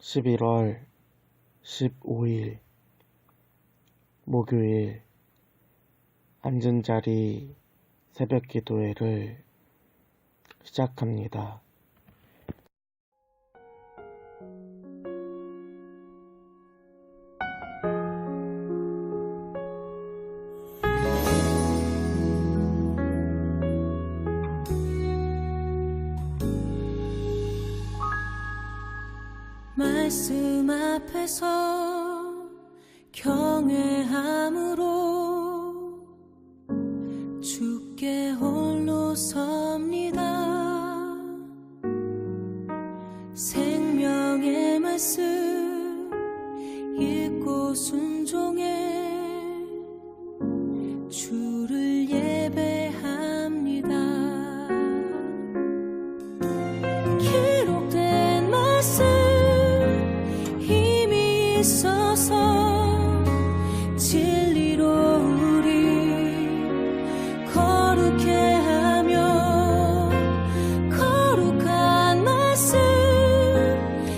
11월 15일 목요일 앉은 자리 새벽 기도회를 시작합니다. 말씀 앞에서 경외함으로 주께 홀로 섭니다. 생명의 말씀 읽고 순종해 주를 예배합니다. 기록된 말씀 있어서 진리로 우리 거룩해 하며 거룩한 말씀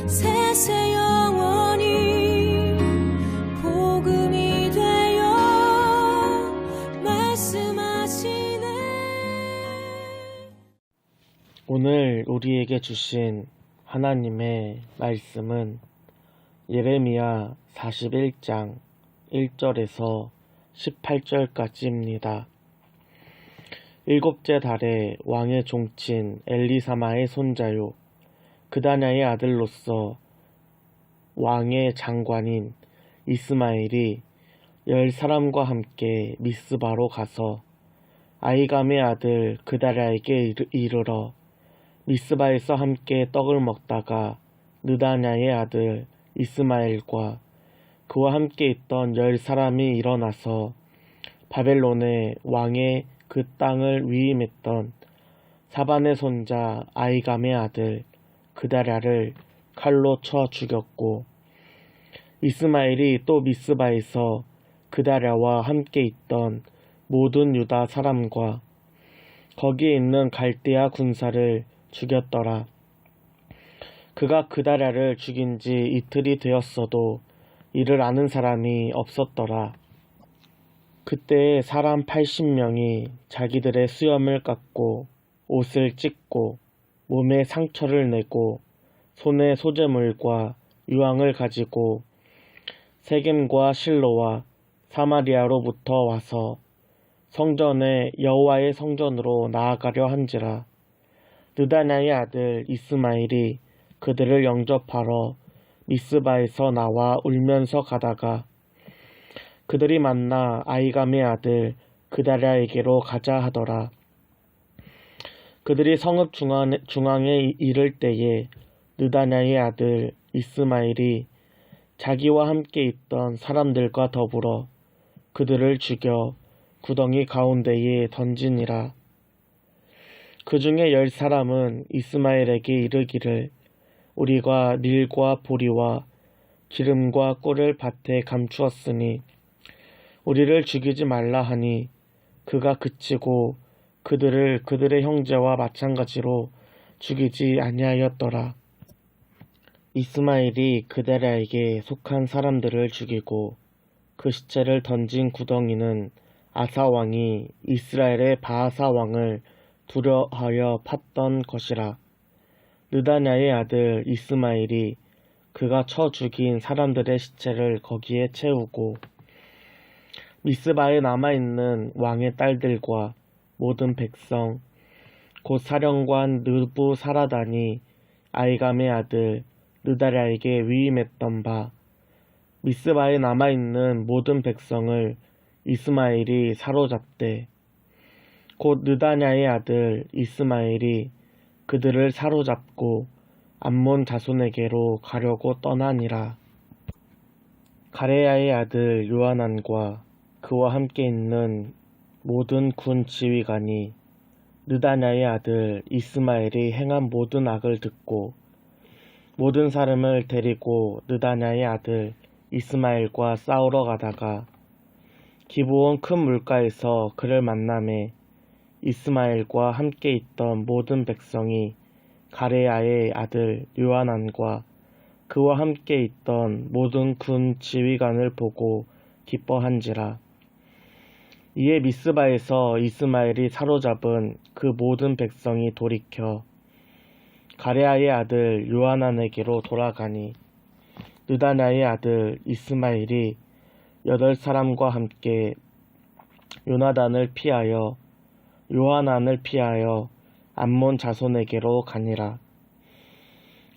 세세 영원히 복음이 되어 말씀하시네. 오늘 우리에게 주신 하나님의 말씀은 예레미야 41장 1절에서 18절까지입니다. 일곱째 달에 왕의 종친 엘리사마의 손자요 그다냐의 아들로서 왕의 장관인 이스마엘이 10사람과 함께 미스바로 가서 아히감의 아들 그다랴에게 이르러 미스바에서 함께 떡을 먹다가 느다냐의 아들 이스마엘과 그와 함께 있던 10사람이 일어나서 바벨론의 왕의 그 땅을 위임했던 사반의 손자 아히감의 아들 그다랴를 칼로 쳐 죽였고, 이스마엘이 또 미스바에서 그다랴와 함께 있던 모든 유다 사람과 거기에 있는 갈대아 군사를 죽였더라. 그가 그다랴를 죽인 지 이틀이 되었어도 이를 아는 사람이 없었더라. 그때에 사람 80명이 자기들의 수염을 깎고 옷을 찢고 몸에 상처를 내고 손에 소재물과 유황을 가지고 세겜과 실로와 사마리아로부터 와서 성전에 여호와의 성전으로 나아가려 한지라. 느다냐의 아들 이스마엘이 그들을 영접하러 미스바에서 나와 울면서 가다가 그들이 만나 아히감의 아들 그다랴에게로 가자 하더라. 그들이 성읍 중앙에 이를 때에 느다냐의 아들 이스마엘이 자기와 함께 있던 사람들과 더불어 그들을 죽여 구덩이 가운데에 던지니라. 그 중에 10사람은 이스마엘에게 이르기를 우리가 밀과 보리와 기름과 꿀을 밭에 감추었으니 우리를 죽이지 말라 하니 그가 그치고 그들을 그들의 형제와 마찬가지로 죽이지 아니하였더라. 이스마엘이 그다랴에게 속한 사람들을 죽이고 그 시체를 던진 구덩이는 아사 왕이 이스라엘의 바하사 왕을 두려하여 팠던 것이라. 느다냐의 아들 이스마엘이 그가 쳐 죽인 사람들의 시체를 거기에 채우고 미스바에 남아있는 왕의 딸들과 모든 백성 곧 사령관 느부사라단이 아히감의 아들 느다랴에게 위임했던 바 미스바에 남아있는 모든 백성을 이스마엘이 사로잡되 곧 느다냐의 아들 이스마엘이 그들을 사로잡고 암몬 자손에게로 가려고 떠나니라. 가레야의 아들 요하난과 그와 함께 있는 모든 군 지휘관이 느다냐의 아들 이스마엘이 행한 모든 악을 듣고 모든 사람을 데리고 느다냐의 아들 이스마엘과 싸우러 가다가 기브온 큰 물가에서 그를 만나매 이스마엘과 함께 있던 모든 백성이 가레야의 아들 요하난과 그와 함께 있던 모든 군 지휘관을 보고 기뻐한지라. 이에 미스바에서 이스마엘이 사로잡은 그 모든 백성이 돌이켜 가레아의 아들 요하난에게로 돌아가니 느다냐의 아들 이스마엘이 8사람과 함께 요나단을 피하여 요하난을 피하여 암몬 자손에게로 가니라.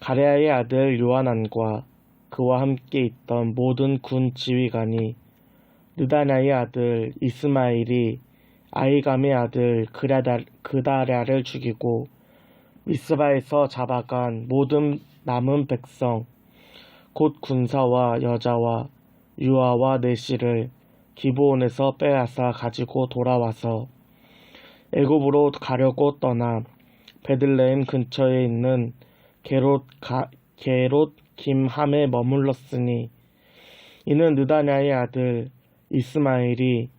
가레아의 아들 요하난과 그와 함께 있던 모든 군 지휘관이 느다냐의 아들 이스마엘이 아히감의 아들 그다랴를 죽이고 미스바에서 잡아간 모든 남은 백성 곧 군사와 여자와 유아와 내시를 기브온에서 빼앗아 가지고 돌아와서 애굽으로 가려고 떠나 베들레헴 근처에 있는 게롯 김함에 머물렀으니 이는 느다냐의 아들 이스마엘이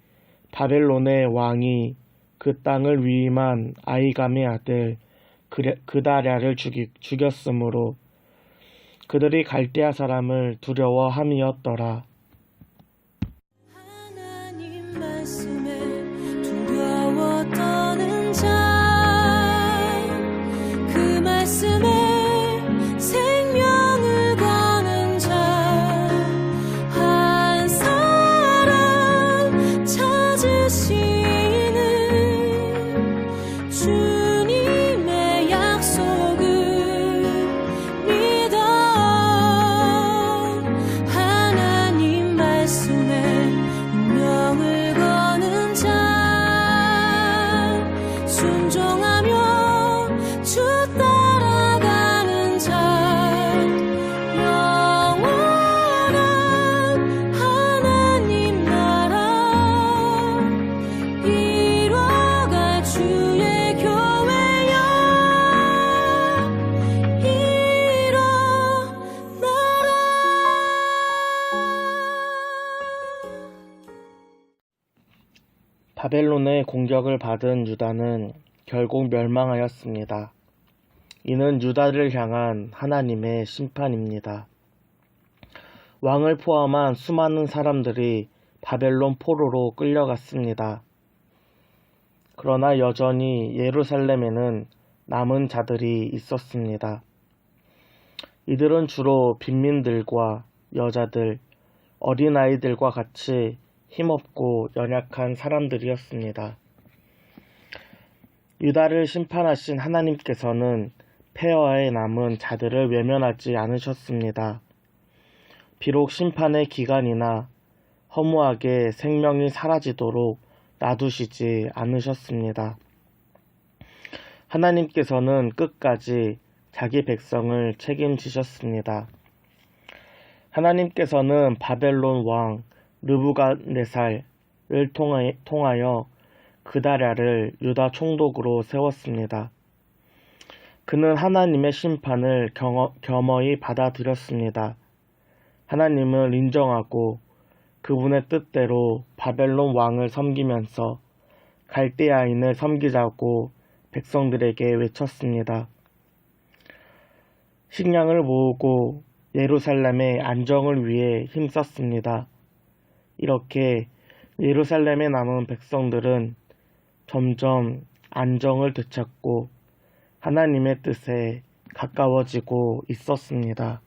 바벨론의 왕이 그 땅을 위임한 아히감의 아들 그다랴를 죽였으므로 그들이 갈대아 사람을 두려워함이었더라. 하나님 말씀에 두려워 떠는 자, 그 말씀에 생명을 거는 자, 한 사람 찾으시는 주님의 약속을 믿어. 하나님 말씀에 운명을 거는 자, 순종하며 주 따라가는 자, 영원한 하나님 나라 이뤄갈 주의 교회여 바벨론의 공격을 받은 유다는 결국 멸망하였습니다. 이는 유다를 향한 하나님의 심판입니다. 왕을 포함한 수많은 사람들이 바벨론 포로로 끌려갔습니다. 그러나 여전히 예루살렘에는 남은 자들이 있었습니다. 이들은 주로 빈민들과 여자들, 어린아이들과 같이 힘없고 연약한 사람들이었습니다. 유다를 심판하신 하나님께서는 폐허에 남은 자들을 외면하지 않으셨습니다. 비록 심판의 기간이나 허무하게 생명이 사라지도록 놔두시지 않으셨습니다. 하나님께서는 끝까지 자기 백성을 책임지셨습니다. 하나님께서는 바벨론 왕 느부갓네살을 통하여 그다랴를 유다 총독으로 세웠습니다. 그는 하나님의 심판을 겸허히 받아들였습니다. 하나님을 인정하고 그분의 뜻대로 바벨론 왕을 섬기면서 갈대아인을 섬기자고 백성들에게 외쳤습니다. 식량을 모으고 예루살렘의 안정을 위해 힘썼습니다. 이렇게 예루살렘에 남은 백성들은 점점 안정을 되찾고 하나님의 뜻에 가까워지고 있었습니다.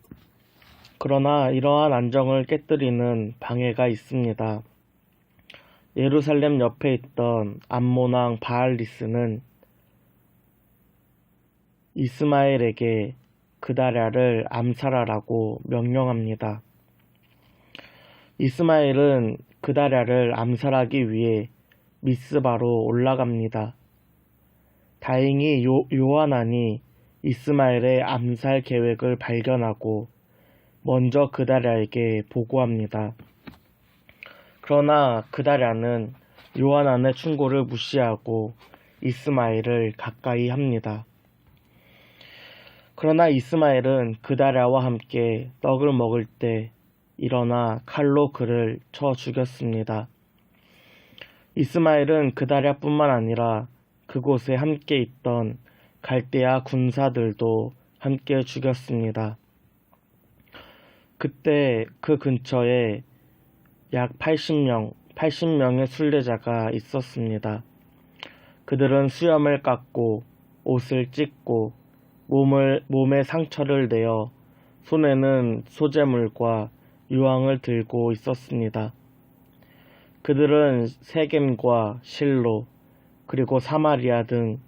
그러나 이러한 안정을 깨뜨리는 방해가 있습니다. 예루살렘 옆에 있던 암몬 왕 바알리스는 이스마엘에게 그다랴를 암살하라고 명령합니다. 이스마엘은 그다랴를 암살하기 위해 미스바로 올라갑니다. 다행히 요하난이 이스마엘의 암살 계획을 발견하고 먼저 그다랴에게 보고합니다. 그러나 그다랴는 요하난의 충고를 무시하고 이스마엘을 가까이 합니다. 그러나 이스마엘은 그다랴와 함께 떡을 먹을 때 일어나 칼로 그를 쳐 죽였습니다. 이스마엘은 그다랴뿐만 아니라 그곳에 함께 있던 갈대아 군사들도 함께 죽였습니다. 그때 그 근처에 약 80명의 순례자가 있었습니다. 그들은 수염을 깎고 옷을 찢고 몸에 상처를 내어 손에는 소재물과 유황을 들고 있었습니다. 그들은 세겜과 실로 그리고 사마리아 등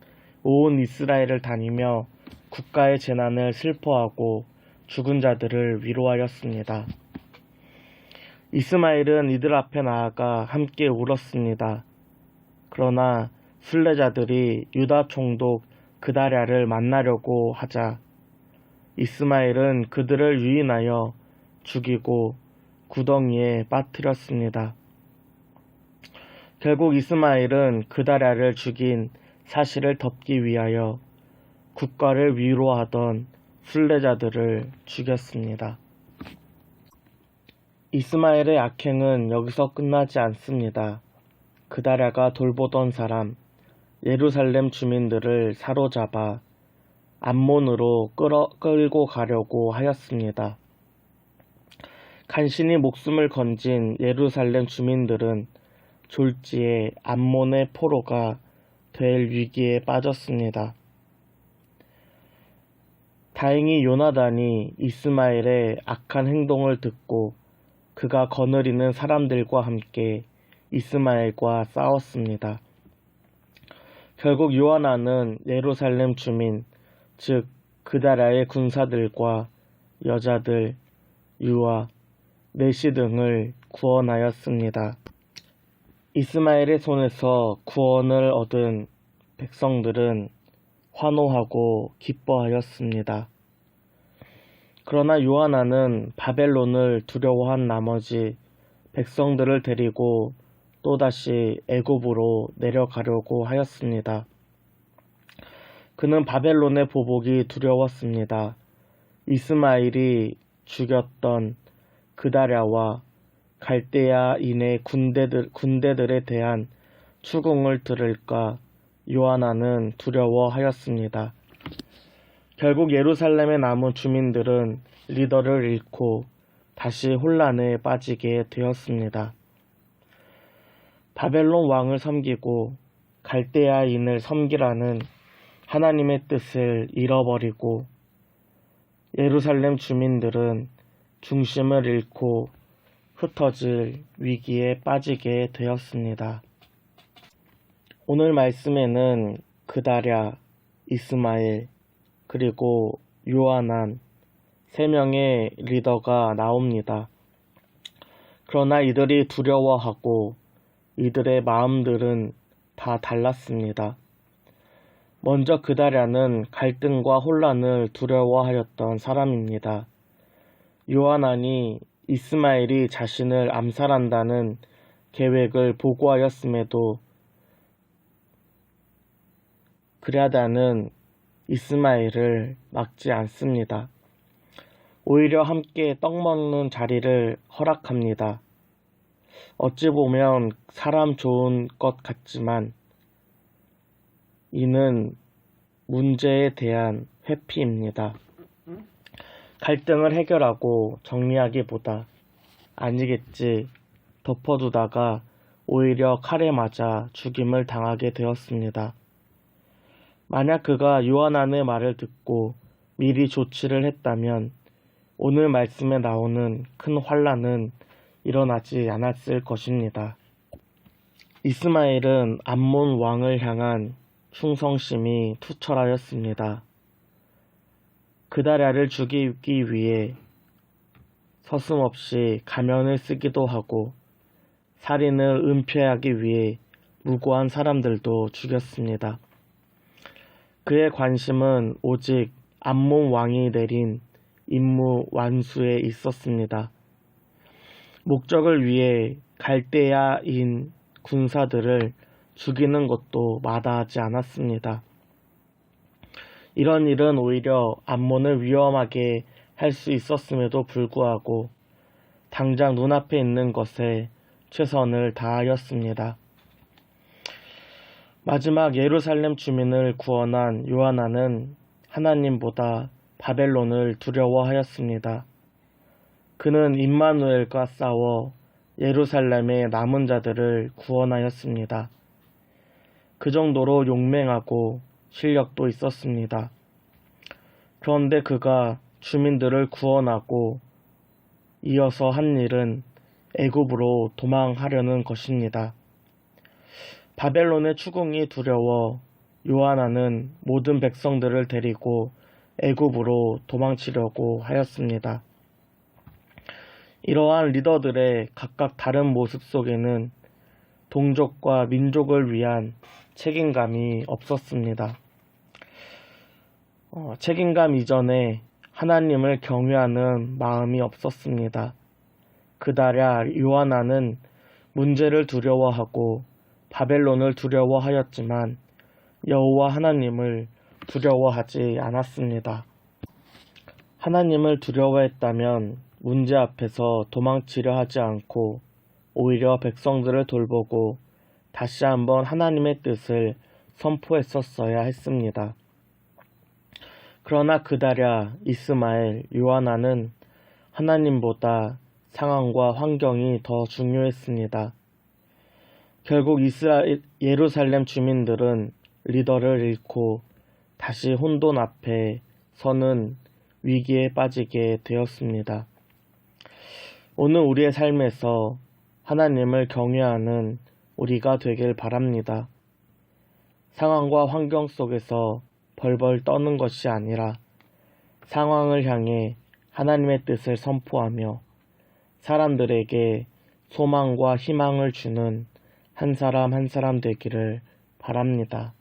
온 이스라엘을 다니며 국가의 재난을 슬퍼하고 죽은 자들을 위로하였습니다. 이스마엘은 이들 앞에 나아가 함께 울었습니다. 그러나 순례자들이 유다 총독 그다랴를 만나려고 하자 이스마엘은 그들을 유인하여 죽이고 구덩이에 빠뜨렸습니다. 결국 이스마엘은 그다랴를 죽인 사실을 덮기 위하여 국가를 위로하던 순례자들을 죽였습니다. 이스마엘의 악행은 여기서 끝나지 않습니다. 그다랴가 돌보던 사람, 예루살렘 주민들을 사로잡아 암몬으로 끌고 가려고 하였습니다. 간신히 목숨을 건진 예루살렘 주민들은 졸지에 암몬의 포로가 될 위기에 빠졌습니다. 다행히 요나단이 이스마엘의 악한 행동을 듣고 그가 거느리는 사람들과 함께 이스마엘과 싸웠습니다. 결국 요하나는 예루살렘 주민, 즉 그다랴의 군사들과 여자들, 유아, 내시 등을 구원하였습니다. 이스마엘의 손에서 구원을 얻은 백성들은 환호하고 기뻐하였습니다. 그러나 요하나는 바벨론을 두려워한 나머지 백성들을 데리고 또다시 애굽으로 내려가려고 하였습니다. 그는 바벨론의 보복이 두려웠습니다. 이스마엘이 죽였던 그다랴와 갈대아인의 군대들에 대한 추궁을 들을까 요하나는 두려워하였습니다. 결국 예루살렘에 남은 주민들은 리더를 잃고 다시 혼란에 빠지게 되었습니다. 바벨론 왕을 섬기고 갈대아인을 섬기라는 하나님의 뜻을 잃어버리고 예루살렘 주민들은 중심을 잃고 흩어질 위기에 빠지게 되었습니다. 오늘 말씀에는 그다랴, 이스마엘, 그리고 요하난 3명의 리더가 나옵니다. 그러나 이들이 두려워하고 이들의 마음들은 다 달랐습니다. 먼저 그다랴는 갈등과 혼란을 두려워하였던 사람입니다. 요하난이 이스마엘이 자신을 암살한다는 계획을 보고하였음에도 그랴다는 이스마엘을 막지 않습니다. 오히려 함께 떡 먹는 자리를 허락합니다. 어찌 보면 사람 좋은 것 같지만 이는 문제에 대한 회피입니다. 갈등을 해결하고 정리하기보다 아니겠지 덮어두다가 오히려 칼에 맞아 죽임을 당하게 되었습니다. 만약 그가 요하난의 말을 듣고 미리 조치를 했다면 오늘 말씀에 나오는 큰 환란은 일어나지 않았을 것입니다. 이스마엘은 암몬 왕을 향한 충성심이 투철하였습니다. 그다랴를 죽이기 위해 서슴없이 가면을 쓰기도 하고 살인을 은폐하기 위해 무고한 사람들도 죽였습니다. 그의 관심은 오직 암몬 왕이 내린 임무 완수에 있었습니다. 목적을 위해 갈대아인 군사들을 죽이는 것도 마다하지 않았습니다. 이런 일은 오히려 암몬을 위험하게 할 수 있었음에도 불구하고 당장 눈앞에 있는 것에 최선을 다하였습니다. 마지막 예루살렘 주민을 구원한 요하나는 하나님보다 바벨론을 두려워하였습니다. 그는 임마누엘과 싸워 예루살렘의 남은 자들을 구원하였습니다. 그 정도로 용맹하고 실력도 있었습니다. 그런데 그가 주민들을 구원하고 이어서 한 일은 애굽으로 도망하려는 것입니다. 바벨론의 추궁이 두려워 요하나는 모든 백성들을 데리고 애굽으로 도망치려고 하였습니다. 이러한 리더들의 각각 다른 모습 속에는 동족과 민족을 위한 책임감이 없었습니다. 책임감 이전에 하나님을 경외하는 마음이 없었습니다. 그달야 요하나는 문제를 두려워하고 바벨론을 두려워하였지만 여호와 하나님을 두려워하지 않았습니다. 하나님을 두려워했다면 문제 앞에서 도망치려 하지 않고 오히려 백성들을 돌보고 다시 한번 하나님의 뜻을 선포했었어야 했습니다. 그러나 그달야 이스마엘, 요하나는 하나님보다 상황과 환경이 더 중요했습니다. 결국 예루살렘 주민들은 리더를 잃고 다시 혼돈 앞에 서는 위기에 빠지게 되었습니다. 오늘 우리의 삶에서 하나님을 경외하는 우리가 되길 바랍니다. 상황과 환경 속에서 벌벌 떠는 것이 아니라 상황을 향해 하나님의 뜻을 선포하며 사람들에게 소망과 희망을 주는 한 사람 한 사람 되기를 바랍니다.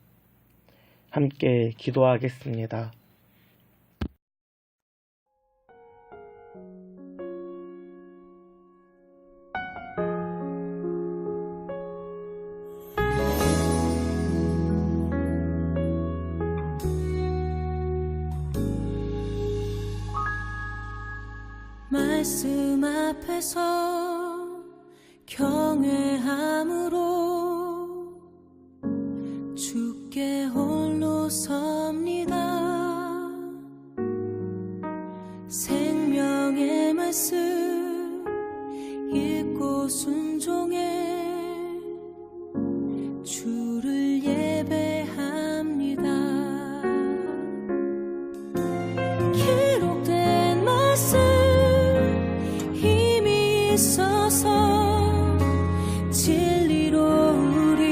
함께 기도하겠습니다. 말씀 앞에서 경외함으로 주께 홀로 섭니다. 생명의 말씀 읽고 순종해 주를 예배합니다. 기록된 말씀 있어서 진리로 우리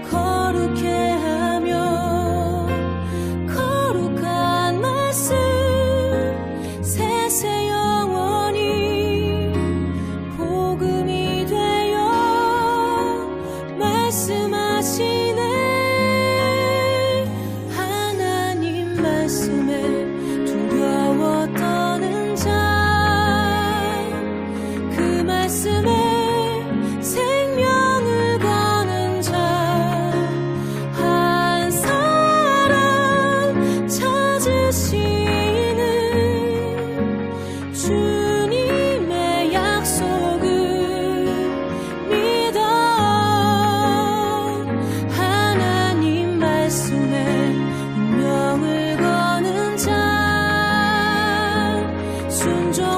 거룩해 하며 거룩한 말씀 세세 영원히 복음이 되어 말씀하시네. 하나님 말씀에 두려워 떠는 자 말씀에 생명을 거는 자 한 사람 찾으시는 주님의 약속을 믿어. 하나님 말씀에 운명을 거는 자 순종